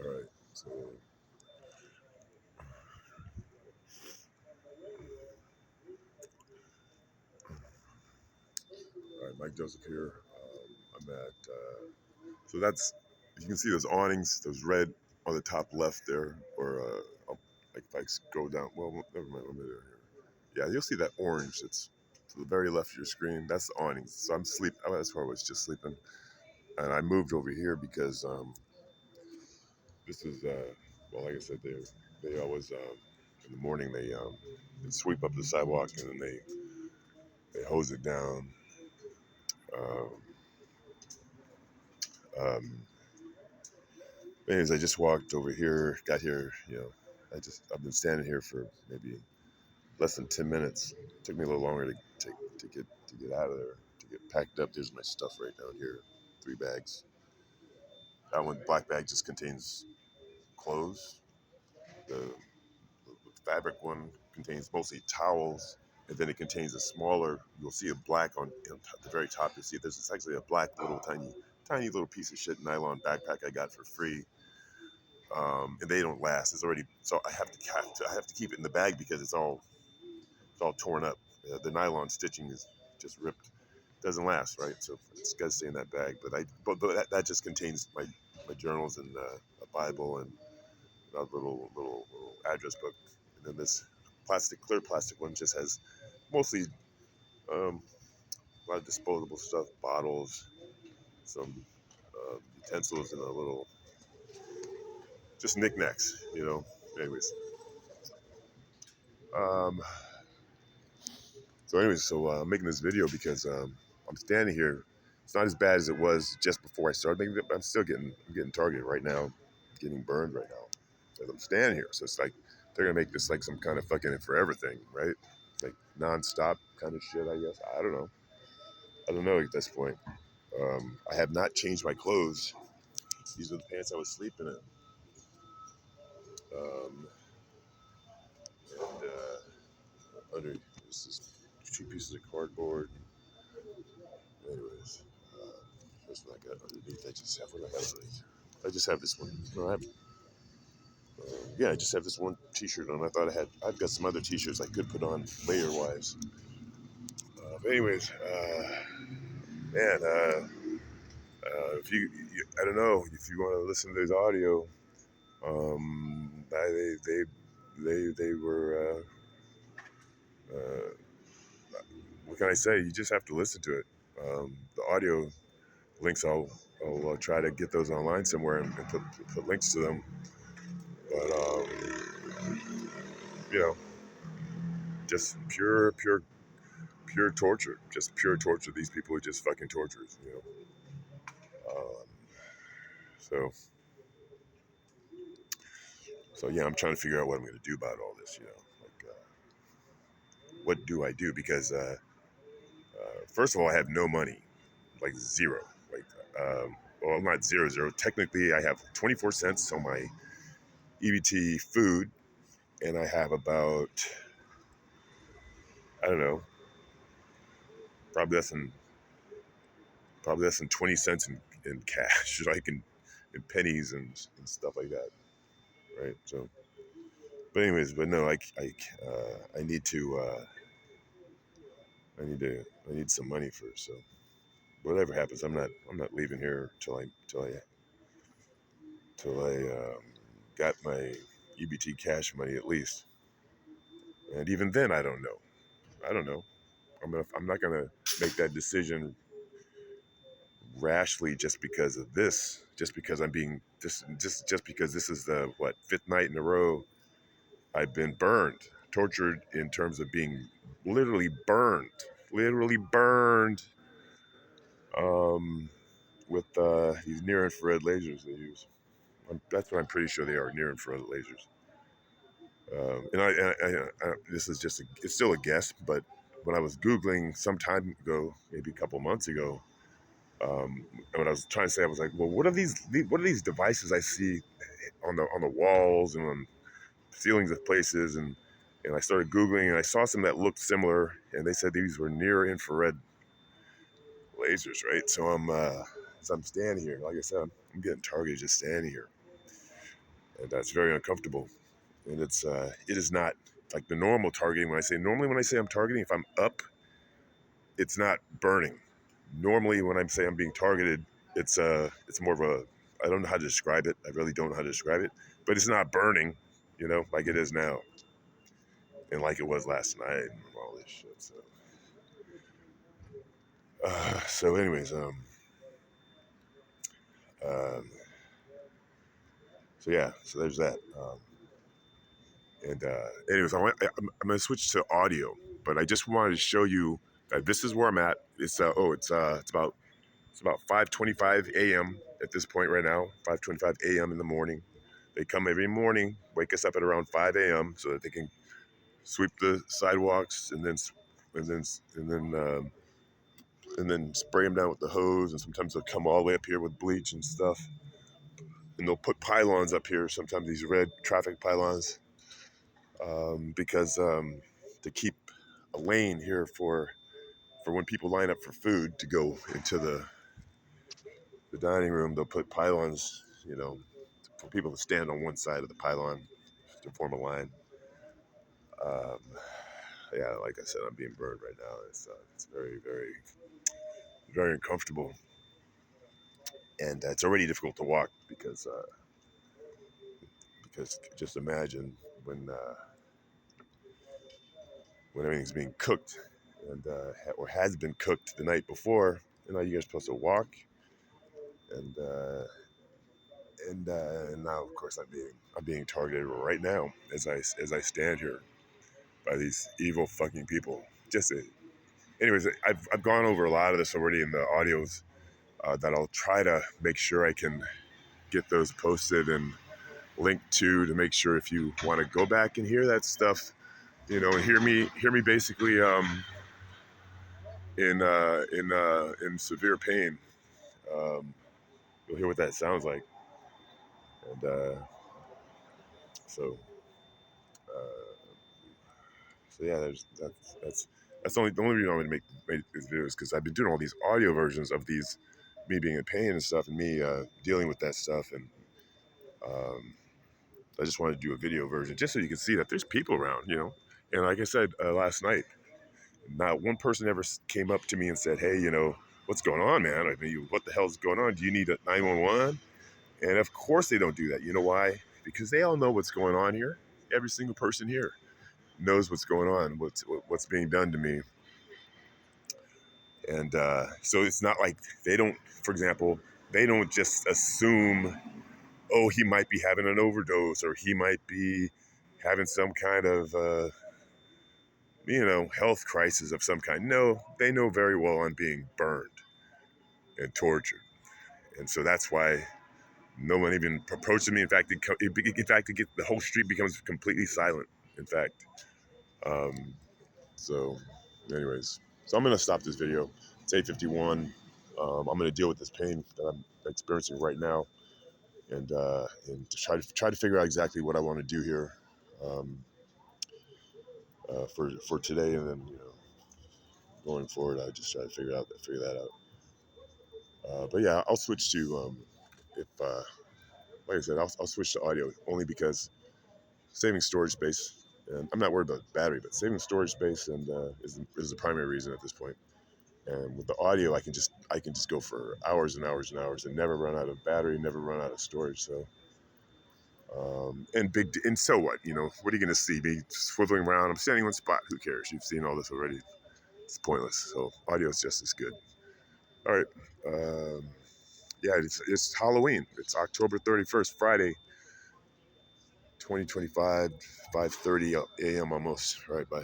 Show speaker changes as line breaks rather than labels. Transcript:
All right, so all right, Mike Joseph here. I'm at so that's you can see those awnings, those red on the top left there, or like if I go down. Well, never mind. Let me do it here. Yeah, you'll see that orange. It's to the very left of your screen. That's the awnings. So I'm sleep. That's where I was just sleeping, and I moved over here because this is well, like I said, they always in the morning they sweep up the sidewalk and then they hose it down. Um, um, Anyways, I just walked over here, got here. I've been standing here for maybe less than 10 minutes. It took me a little longer to get out of there, to get packed up. There's my stuff right down here, 3 bags. That one black bag just contains clothes. The fabric one contains mostly towels, and then it contains a smaller. You'll see a black on the very top. You'll see there's actually a black little tiny little piece of shit nylon backpack I got for free. And they don't last. It's already so I have to keep it in the bag because it's all torn up. The nylon stitching is just ripped. Doesn't last, right? So it's got to stay in that bag. But that just contains my journals and a Bible and a little address book. And then this clear plastic one just has mostly um, a lot of disposable stuff, bottles, some utensils, and a little just knickknacks. Anyways. Um, I'm making this video because I'm standing here. It's not as bad as it was just before I started making it, but I'm getting targeted right now, getting burned right now as I'm standing here. So it's like they're gonna make this like some kind of fucking forever thing, right? Like nonstop kind of shit. I guess I don't know. I don't know at this point. I have not changed my clothes. These are the pants I was sleeping in. Um, and under this is 2 pieces of cardboard. Anyways, here's what I got underneath. I just have what I have underneath. I just have this one. No, I just have this one T-shirt on. I've got some other T-shirts I could put on layer wise. But anyways, man, if I don't know if you want to listen to this audio. They were. What can I say? You just have to listen to it. The audio links, I'll try to get those online somewhere and put links to them. But you know, just pure torture. Just pure torture. These people are just fucking torturers. Um, so yeah, I'm trying to figure out what I'm going to do about all this. Like what do I do? Because first of all, I have no money, like zero. Like well, not zero zero. Technically, I have 24 cents on my EBT food, and I have about I don't know, probably less than 20 cents in cash, like in pennies and stuff like that, right? So, but anyways, but no, I need to I need some money first. So whatever happens, I'm not leaving here till I got my EBT cash money at least, and even then I don't know. I don't know. I'm not gonna make that decision rashly just because of this, just because I'm being just because this is the what fifth night in a row I've been burned, tortured in terms of being literally burned um, with these near infrared lasers they use. That's what I'm pretty sure they are, near infrared lasers. This is just it's still a guess, but when I was Googling some time ago, maybe a couple months ago, and what I was trying to say, I was like, well, what are these devices I see on the walls and on ceilings of places, and I started Googling and I saw some that looked similar, and they said these were near infrared lasers, right? So I'm standing here, like I said, I'm getting targeted just standing here, and that's very uncomfortable. And it is not like the normal targeting. When I say I'm targeting, if I'm up, it's not burning. Normally, when I say I'm being targeted, it's more of a, I don't know how to describe it. I really don't know how to describe it, but it's not burning, like it is now, and like it was last night, and all this shit. So anyways, um, so yeah, so there's that. And anyways, I'm gonna switch to audio, but I just wanted to show you that this is where I'm at. It's about 5:25 a.m. at this point right now. 5:25 a.m. in the morning. They come every morning, wake us up at around 5 a.m. so that they can sweep the sidewalks and then and then and then spray them down with the hose. And sometimes they'll come all the way up here with bleach and stuff. And they'll put pylons up here. Sometimes these red traffic pylons, because to keep a lane here for when people line up for food to go into the dining room. They'll put pylons, for people to stand on one side of the pylon to form a line. Um, yeah, like I said, I'm being burned right now. It's very, very, very uncomfortable, and it's already difficult to walk because just imagine when everything's being cooked and or has been cooked the night before. You're supposed to walk, and and now of course I'm being targeted right now as I stand here by these evil fucking people. Anyways, I've gone over a lot of this already in the audios, that I'll try to make sure I can get those posted and linked to make sure if you want to go back and hear that stuff, and hear me basically in severe pain. Um, you'll hear what that sounds like, and so uh, so yeah, that's the only reason I'm gonna make these videos, because I've been doing all these audio versions of these, me being in pain and stuff, and me dealing with that stuff, and um, I just wanted to do a video version just so you can see that there's people around, And like I said last night, not one person ever came up to me and said, "Hey, what's going on, man? I mean, what the hell's going on? Do you need a 911?" And of course they don't do that. You know why? Because they all know what's going on here. Every single person here knows what's going on, what's being done to me. And so it's not like they don't, for example, they don't just assume, oh, he might be having an overdose or he might be having some kind of, health crisis of some kind. No, they know very well I'm being burned and tortured. And so that's why no one even approaches me. In fact, the whole street becomes completely silent. In fact, um, so, anyways, so I'm gonna stop this video. It's 8:51. I'm gonna deal with this pain that I'm experiencing right now, and to try to figure out exactly what I want to do here, um, for today, and then going forward, I just try to figure that out. But yeah, I'll switch to if like I said, I'll switch to audio only because saving storage space, and I'm not worried about battery, but saving storage space and is the primary reason at this point. And with the audio, I can just go for hours and hours and hours and never run out of battery, never run out of storage. So and so what? What are you gonna see? Me swiveling around? I'm standing on spot. Who cares? You've seen all this already. It's pointless. So audio is just as good. All right. Um, yeah, it's Halloween. It's October 31st, Friday, 2025, 5:30 a.m. almost. All right, bye.